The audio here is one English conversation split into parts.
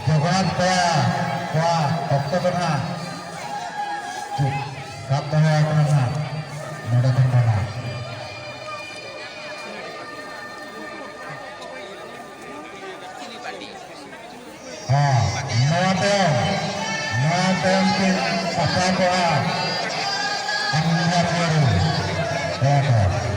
Jogan kwa Oktober na kap daya kana nada kana nada mungkin apa doa anjar baru ya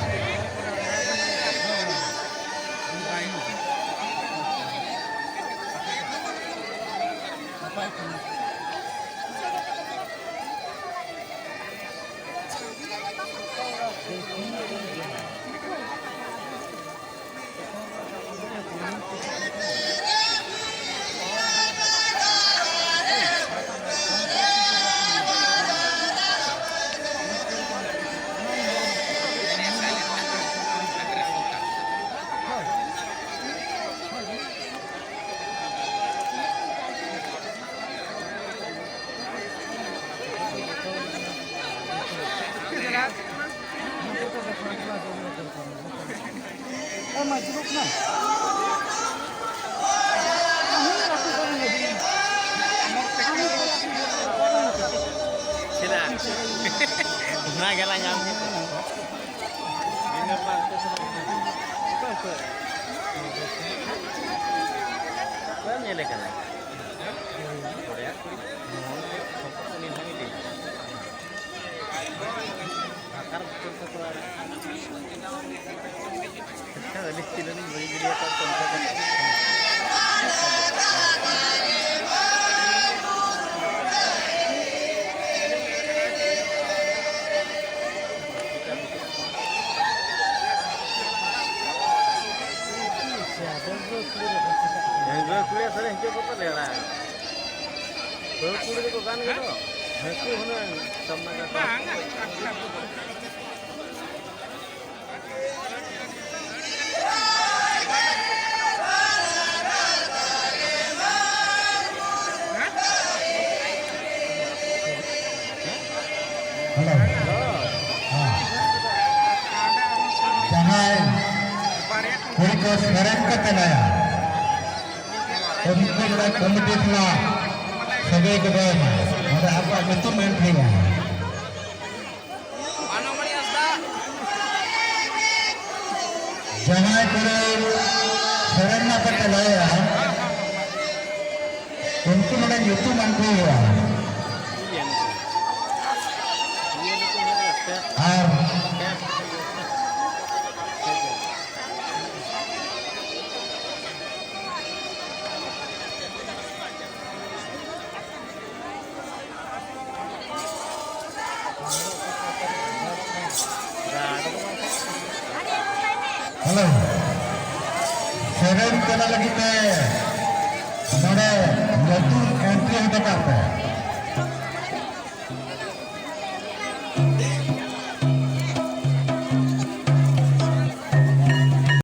Nah, gala nyamnya. Ini apa? Banyak lagi kan? Korea, ini hangi deh. Akar betul ada. Kita lebih tidak nih bagi dia kan. kuliah sering cukup pada lah. Kuliah itu kan gitu. Aku mana sama kata. Jangan kuliah sering ketenaya. Untuk komite telah sebagai kebayan ada apa itu menterinya jangan kuliah sering apa telaya untuk menang itu menterinya Halo, sering kenal lagi teh, mana jatuh entry yang dekat teh.